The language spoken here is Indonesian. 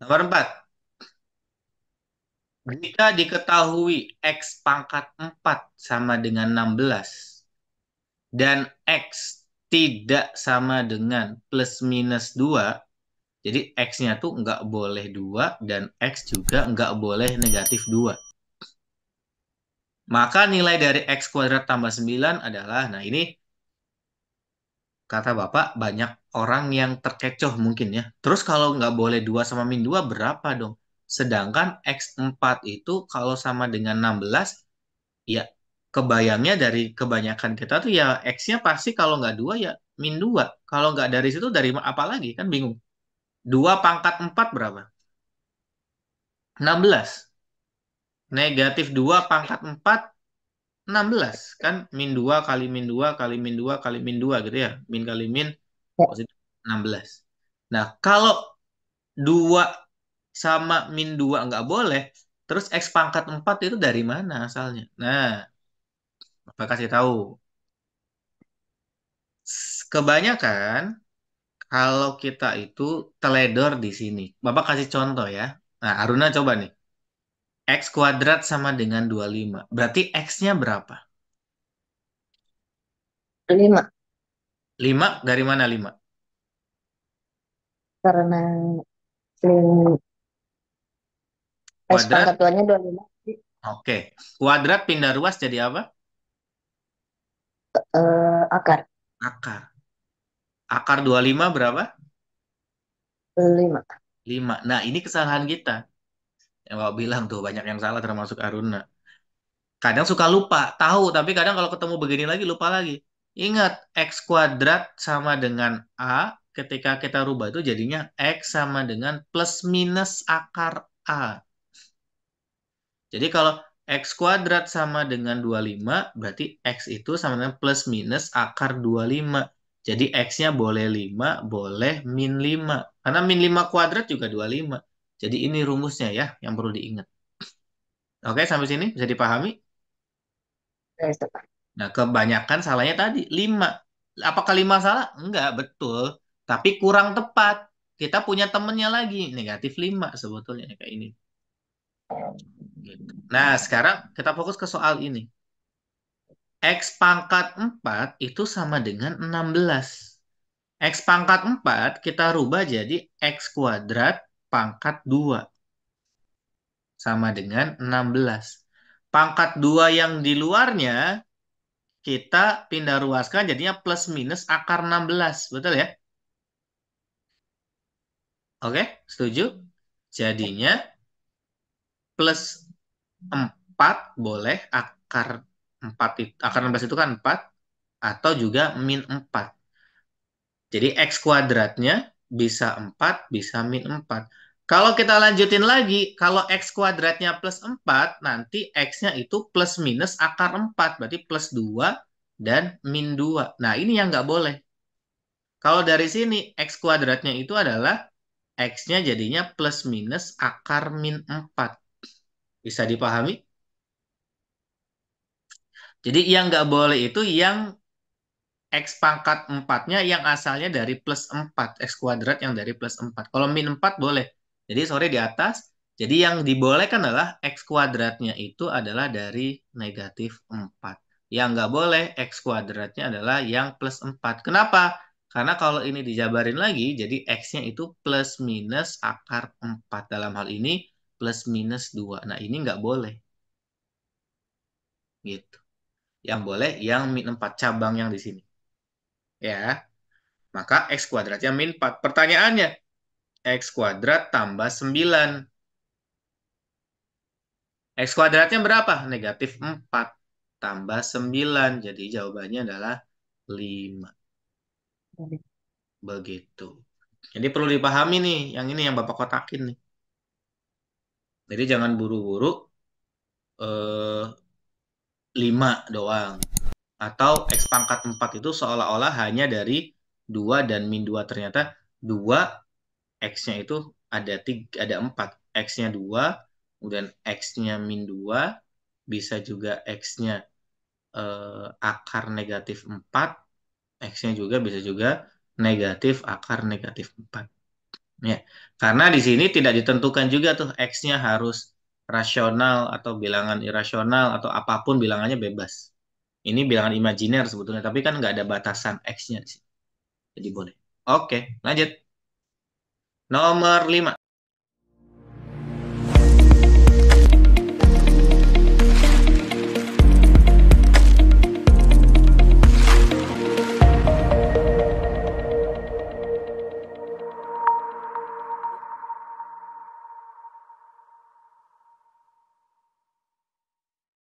Nomor 4. Jika diketahui X pangkat 4 sama dengan 16 dan X tidak sama dengan plus minus 2, jadi X-nya tuh nggak boleh 2 dan X juga nggak boleh negatif 2. Maka nilai dari X kuadrat tambah 9 adalah, nah ini kata Bapak banyak orang yang terkecoh mungkin ya. Terus kalau nggak boleh 2 sama min 2 berapa dong? Sedangkan X4 itu kalau sama dengan 16, ya kebayangnya dari kebanyakan kita tuh ya X-nya pasti kalau nggak 2 ya min 2. Kalau nggak dari situ dari apa lagi? Kan bingung. 2 pangkat 4 berapa? 16. Negatif 2 pangkat 4, 16. Kan min 2 kali min 2 kali min 2 kali min 2 gitu ya. Min kali min Ya, positif 16. Nah, kalau 2 sama min 2 nggak boleh, terus X pangkat 4 itu dari mana asalnya? Nah, Bapak kasih tahu. Kebanyakan kalau kita itu teledor di sini. Bapak kasih contoh ya. Nah, Aruna coba nih. X kuadrat sama dengan 25. Berarti X-nya berapa? 5. 5 dari mana 5? Karena lim- S Kuadrat. pangkat 2-nya 25. Oke. Kuadrat pindah ruas jadi apa? Akar Akar. Akar 25 berapa? 5. 5. Nah, ini kesalahan kita. Yang Bapak bilang tuh banyak yang salah termasuk Aruna. Kadang suka lupa, tahu, tapi kadang kalau ketemu begini lagi lupa lagi. Ingat, X kuadrat sama dengan A, ketika kita rubah itu jadinya X sama dengan plus minus akar A. Jadi kalau X kuadrat sama dengan 25, berarti X itu sama dengan plus minus akar 25. Jadi X-nya boleh 5, boleh min 5. Karena min 5 kuadrat juga 25. Jadi ini rumusnya ya, yang perlu diingat. Oke, sampai sini bisa dipahami? Ya, itu. Nah, kebanyakan salahnya tadi 5. Apakah 5 salah? Enggak, betul. Tapi kurang tepat. Kita punya temennya lagi, negatif 5 sebetulnya kayak ini. Gitu. Nah, sekarang kita fokus ke soal ini. X pangkat 4 itu sama dengan 16. X pangkat 4 kita rubah jadi X kuadrat pangkat 2 sama dengan 16. Pangkat 2 yang di luarnya kita pindah ruaskan jadinya plus minus akar 16. Betul ya? Oke, setuju? Jadinya plus 4 boleh akar 4 itu, akar 16 itu kan 4 atau juga min 4. Jadi X kuadratnya bisa 4, bisa min 4. Kalau kita lanjutin lagi, kalau X kuadratnya plus 4, nanti X-nya itu plus minus akar 4. Berarti plus 2 dan min 2. Nah, ini yang nggak boleh. Kalau dari sini, X kuadratnya itu adalah X-nya jadinya plus minus akar min 4. Bisa dipahami? Jadi yang nggak boleh itu yang X pangkat 4-nya yang asalnya dari plus 4. X kuadrat yang dari plus 4. Kalau min 4 boleh. Jadi sorry di atas. Jadi yang dibolehkan adalah X kuadratnya itu adalah dari negatif 4. Yang nggak boleh X kuadratnya adalah yang plus 4. Kenapa? Karena kalau ini dijabarin lagi, jadi X-nya itu plus minus akar 4. Dalam hal ini plus minus 2. Nah ini nggak boleh. Gitu. Yang boleh yang min 4 cabang yang di sini. Ya, maka X kuadratnya min 4. Pertanyaannya, X kuadrat tambah 9. X kuadratnya berapa? Negatif 4 tambah 9. Jadi jawabannya adalah 5. Begitu. Jadi perlu dipahami nih, yang ini yang Bapak kotakin nih. Jadi jangan buru-buru eh, 5 doang. Atau X pangkat 4 itu seolah-olah hanya dari 2 dan min 2. Ternyata 2 X-nya itu ada 3, ada 4. X-nya 2, kemudian X-nya min 2, bisa juga X-nya akar negatif 4, X-nya juga bisa juga negatif akar negatif 4. Ya, karena di sini tidak ditentukan juga tuh X-nya harus rasional atau bilangan irasional atau apapun bilangannya bebas. Ini bilangan imajiner sebetulnya, tapi kan nggak ada batasan X-nya di sini. Jadi boleh. Oke, lanjut. Nomor 5.